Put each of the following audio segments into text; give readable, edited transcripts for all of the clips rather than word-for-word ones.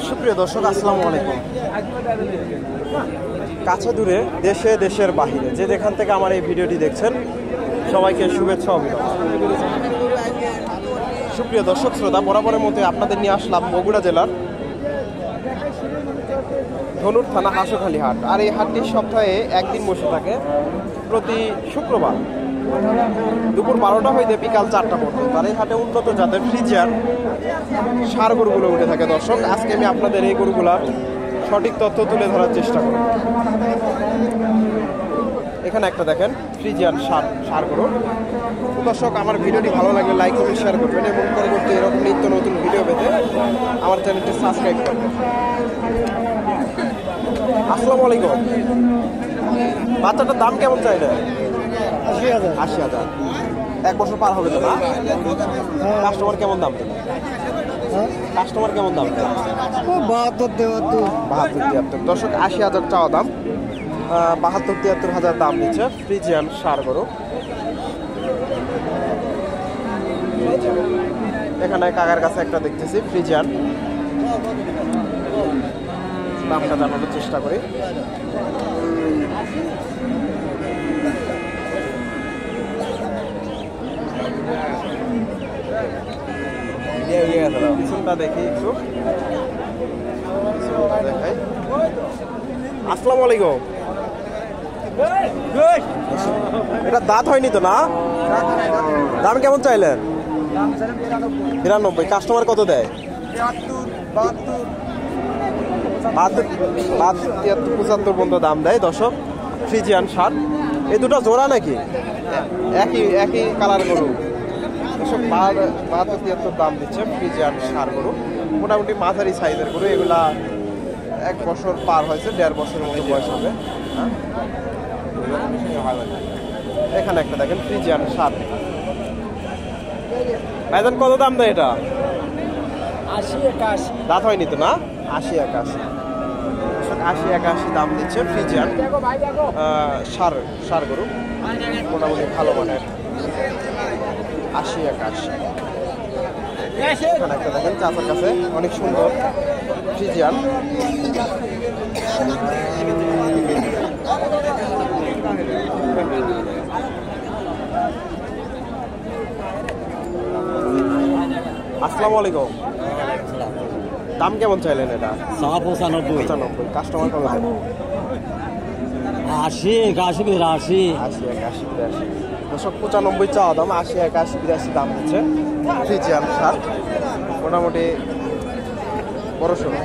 সুপ্রিয় দর্শক, আসসালামু আলাইকুম। কাছে দূরে, দেশে দেশের বাহিরে যে যেখান থেকে আমার এই ভিডিওটি দেখছেন, সবাইকে শুভেচ্ছা অভিনন্দন। সুপ্রিয় দর্শক শ্রোতা, বরাবরের মধ্যে আপনাদের নিয়ে আসলাম বগুড়া জেলার ধনুর থানা হাঁসখালি হাট। আর এই হাটটি সপ্তাহে একদিন বসে থাকে, প্রতি শুক্রবার দুপুর 12টা হইতে বিকাল 4টা পর্যন্ত। আর এই হাটে উন্নত জাতের ফ্রিজিয়ান ষাঁড় গরুগুলো উঠে থাকে। দর্শক, আজকে আমি আপনাদের এই গরুগুলার সঠিক তথ্য তুলে ধরার চেষ্টা করব। এখানে একটা দেখেন ফ্রিজিয়ান ষাঁড় গরু। দর্শক, আমার ভিডিওটি ভালো লাগলে লাইক কমেন্ট শেয়ার করবেন এবং পরবর্তী এরকম নিত্য নতুন ভিডিও পেতে আমার চ্যানেলটি সাবস্ক্রাইব করবেন। আসসালামু আলাইকুম। বাচ্চাটার দাম কেমন চাইলে? ৮০,০০০। 1 বছর পার হবে তো না? কাস্টমার কেমন দাম দেবে? কাস্টমার কেমন দাম দেবে? ৭২-৭৩। দর্শক, ৮০,০০০ চাওয়া দাম, ৭২-৭৩,০০০ দাম দিচ্ছে ফ্রিজিয়ান ষাঁড় গরু। এখানে কাকার কাছে একটা দেখতেছি ফ্রিজিয়ান, দামটা জানানোর চেষ্টা করি। পিছনটা দেখি একটু, দেখাই। আসসালামু আলাইকুম। এটা দাঁত হয়নি তো না? দাম কেমন চাইলেন? ৯২। কাস্টমার কত দেয়? ৭২-৭৩ পর্যন্ত দাম দেয়। দর্শক, ফ্রিজিয়ান ষাঁড়। এই দুটো জোড়া নাকি? একই কালার গরু। দর্শক, ৭২-৭৩ দাম দিচ্ছে ফ্রিজিয়ান ষাঁড় গরু। মোটামুটি মাঝারি সাইজের গরু। এগুলা 1 বছর পার হয়েছে, 1.5 বছরের মতো বয়স হবে। এখানে একটা দেখেন ফ্রিজিয়ান ষাঁড়। ভাইজান কত দাম দেয় এটা? ৮০-৮১। দাঁত হয়নি তো না? ৮০-৮১। ৮০-৮১ দাম দিচ্ছে ফ্রিজিয়ান ষাঁড় গরু। মোটামুটি ভালো মানের। ৮০-৮১। এখানে একটা দেখেন চাচার কাছে অনেক সুন্দর ফ্রিজিয়ান। আসসালামু আলাইকুম। দাম কেমন চাইলেন এটা? ৯৫। কাস্টমার কত? ৮০-৮১। দর্শক, ৯৫ চাওয়া দাম, ৮০-৮১ দাম হচ্ছে ফ্রিজিয়ান ষাঁড়। মোটামুটি বড় সড়ো।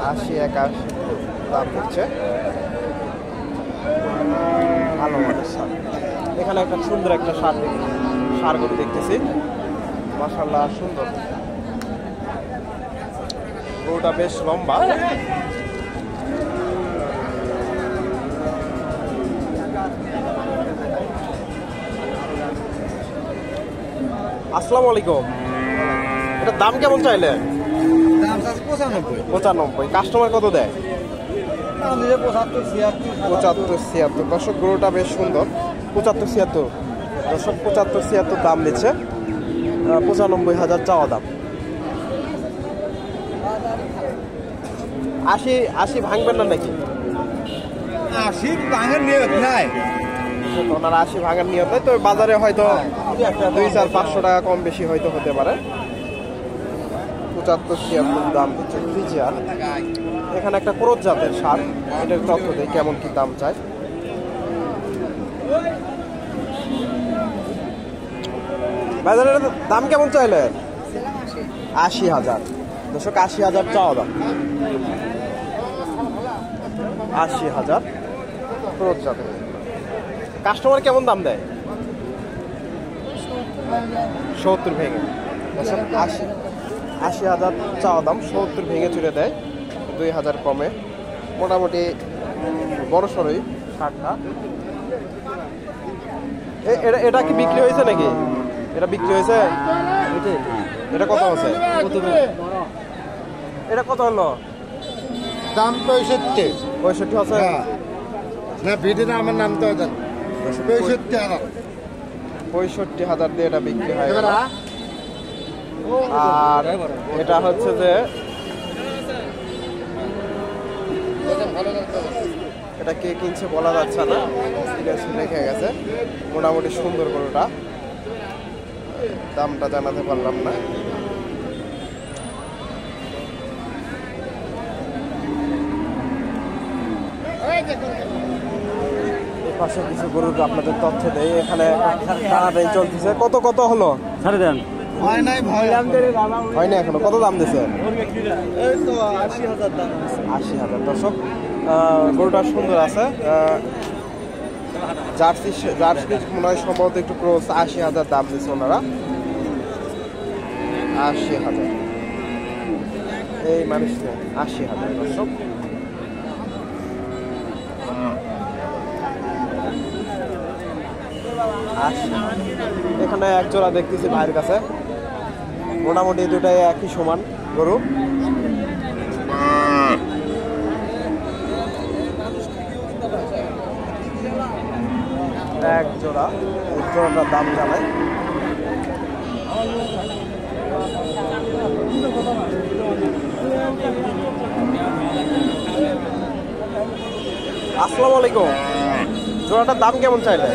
৮০-৮১ দাম হচ্ছে, ভালো মানের ষাঁড়। এখানে একটা সুন্দর একটা ষাঁড় গরু দেখতেছি, মাশাআল্লাহ সুন্দর। গরুটা বেশ লম্বা। আসসালামু আলাইকুম। এটার দাম কেমন চাইলে? ৯৫। কাস্টমার কত দেয়? ৭৫-৭৬। দর্শক, গরুটা বেশ সুন্দর। ৭৫-৭৬। দর্শক, ৭৫-৭৬ দাম দিচ্ছে, ৯৫,০০০ চাওয়া দাম। ৮০ ভাঙবেন না নাকি? ৮০ ভাঙার নিয়ত নাই। ওনারা ৮০ ভাঙার নিয়ত নাই, তবে বাজারে হয়তো ২-৪-৫০০ টাকা কম বেশি হয়তো হতে পারে। ৭৫-৭৬ দাম হচ্ছে ফ্রিজিয়ান। এখানে একটা ক্রোধ জাতের ষাঁড়, এটার তথ্য দেয় কেমন কি দাম চায়। বাজারের দাম কেমন চাইলে? ৮০,০০০। দর্শক, ৮০,০০০ চাওয়া দাম। ৮০,০০০ ক্রোধ জাতের। কাস্টমার কেমন দাম দেয়? ৭০ ভেঙে। দর্শক, ৮০,০০০ চাওয়া দাম, ৭০ ভেঙে চুড়ে দেয়, ২,০০০ কমে। মোটামুটি বড় সড়ই ষাঁড়টা। এটা কি বিক্রি হয়েছে নাকি? এটা বিক্রি হয়েছে? এটা কত আছে? এটা কত হলো? দাম ৬৫। 65 আছে। না ভিডিওতে আমার নাম তো দেন 65,000 65,000 দিয়ে এটা বিক্রি হয়। আর এটা হচ্ছে যে এটা কে কিনছে বলা যাচ্ছে না, রেখে গেছে। মোটামুটি সুন্দর গরুটা, দামটা জানাতে পারলাম না। পাশে কিছু গরুর আপনাদের তথ্য দেয়। এখানে টানাটানি চলতেছে। কত কত হলো? ছাড়ে দেন। হয় না এখনো। কত দাম দিছে? 80,000। দর্শক, গরুটা সুন্দর আছে। জার্সি মনে হয় সম্ভবত একটু ক্রস। 80,000 দাম দিচ্ছে ওনারা। 80,000 এই মানুষটা। 80,000 দর্শক। এখানে এক জোড়া দেখতেছি ভাইয়ের কাছে। মোটামুটি দুটাই একই সমান গরু। এক জোড়া, জোড়াটার দাম জানাই। আসসালামু আলাইকুম। জোড়াটার দাম কেমন চাইলে?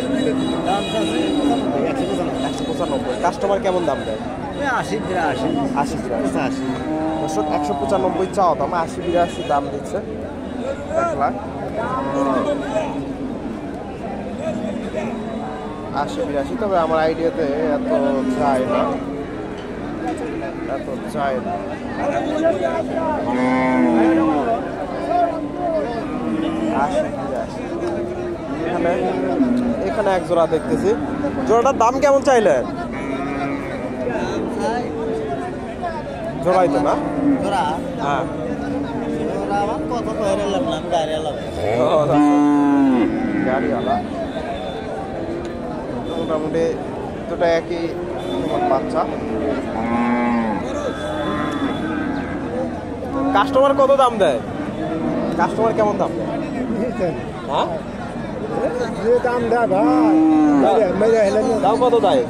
195। কাস্টমার কেমন দাম দেয়? 80। দর্শক 195 চাওয়া দাম, 80-82 দাম দিচ্ছে। 1 লাখ 80-82। তবে আমার আইডিয়াতে এত চাই না, এত চাই না। এখানে এক জোড়া দেখতেছি। জোড়াটার দাম কেমন চাইলে? জোড়াই তো না? হ্যাঁ, গাড়িওয়ালা। মোটামুটি দুটা একই বাচ্চা। কাস্টমার কত দাম দেয়? কাস্টমার কেমন দাম দেয়? হ্যাঁ, দাম দেয় ভাই। দাম কত দেয়?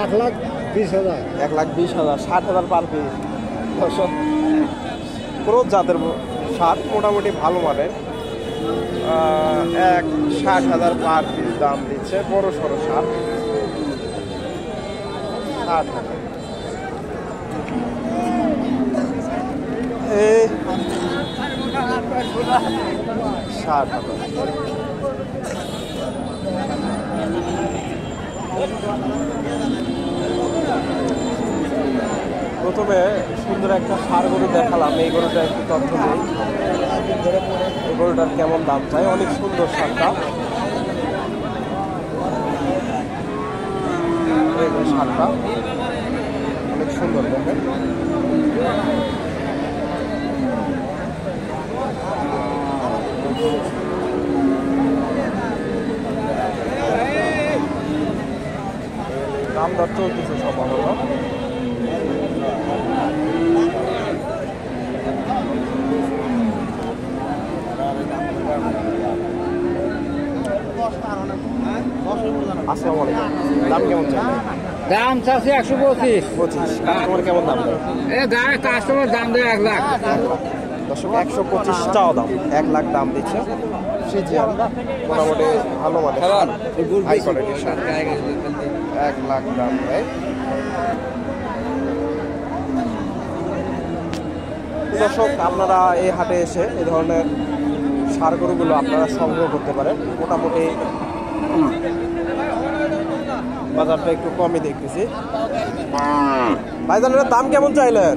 1,20,000। 1,20,000। 60,000 পার পিস। ক্রোধ জাতের ষাট, মোটামুটি ভালো মানের। 60,000 পার পিস দাম দিচ্ছে। বড় সড়ো ষাট। 60,000। এই 60,000। প্রথমে সুন্দর একটা ষাঁড় গরু দেখালাম। এই গরুটা একটু তথ্য নেই, এই গরুটার কেমন দাম চাই। অনেক সুন্দর ষাঁড়টা। ষাঁড়টা অনেক সুন্দর দেখেন। দাম দর চলতেছে সম্ভবত। আসসালামু আলাইকুম। দাম কেমন চাই? দাম চাচ্ছে 125। 25। কাস্টমার কেমন দাম দেয়? কাস্টমার দাম দেয় 1 লাখ। 1 লাখ। দর্শক 125 চাওয়া দাম, 1 লাখ দাম দিচ্ছে। ফ্রিজিয়ান, মোটামুটি ভালো মানের, হাই কোয়ালিটির শার্ট। 1 লাখ দাম দেয়। দর্শক, আপনারা এই হাটে এসে এই ধরনের ষাঁড় গরুগুলো আপনারা সংগ্রহ করতে পারেন। মোটামুটি বাজারটা একটু কমই দেখতেছি। ভাইজানের দাম কেমন চাইলেন?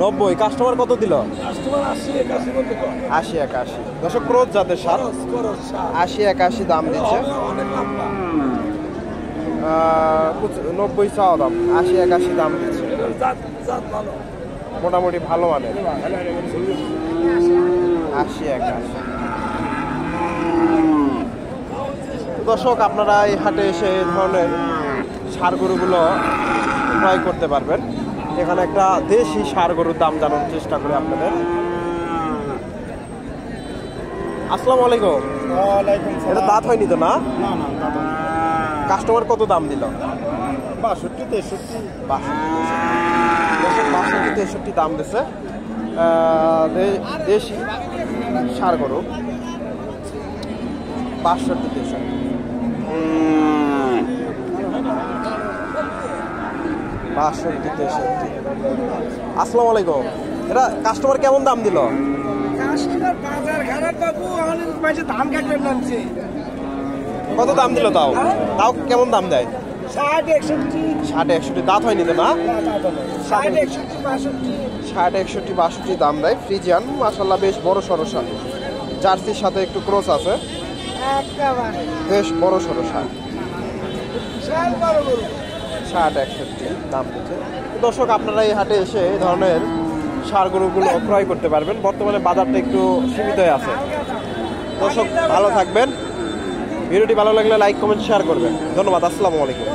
90। কাস্টমার কত দিল? 80-81। দর্শক, ক্রোধ জাতের ষাঁড়। 80-81 দাম দিচ্ছে। 90 চাওয়া দাম, 80-81 দাম দিচ্ছে। মোটামুটি ভালো মানের। 80-81। দর্শক, আপনারা এই হাটে এসে এই ধরনের ষাঁড় গরুগুলো ক্রয় করতে পারবেন। এখানে একটা দেশি ষাঁড় গরুর দাম জানানোর চেষ্টা করি আপনাদের। আসসালামু আলাইকুম। ওয়ালাইকুম এটা দাঁত হয়নি তো না? না না দাদা কাস্টমার কত দাম দিল? 62 63 62 দাম দিছে। দেশি ষাঁড় গরু 62 63। আসসালামু আলাইকুম। এটা কাস্টমার কেমন দাম দিল? বাজার খারাপ বাবু, আমাদের মাঝে ধান কাটবেন নামছে কত দাম দিল? তাও কেমন দাম দেয়? 60 60 61 দাঁত হয়নি তো না? 61 62 60 61 দাম দেয়। ফ্রিজিয়ান মাশাআল্লাহ বেশ বড় সড়ো ষাঁড়, জার্সির সাথে একটু ক্রস আছে, একেবারে বেশ বড় সড়ো ষাঁড়। বিশাল বড় গরু। 60 61 দাম দিচ্ছে। দর্শক, আপনারা এই হাটে এসে এই ধরনের ষাঁড় গরুগুলো ক্রয় করতে পারবেন। বর্তমানে বাজারটা একটু সীমিত হয়ে আছে। দর্শক, ভালো থাকবেন। ভিডিওটি ভালো লাগলে লাইক কমেন্ট শেয়ার করবেন। ধন্যবাদ। আসসালামু আলাইকুম।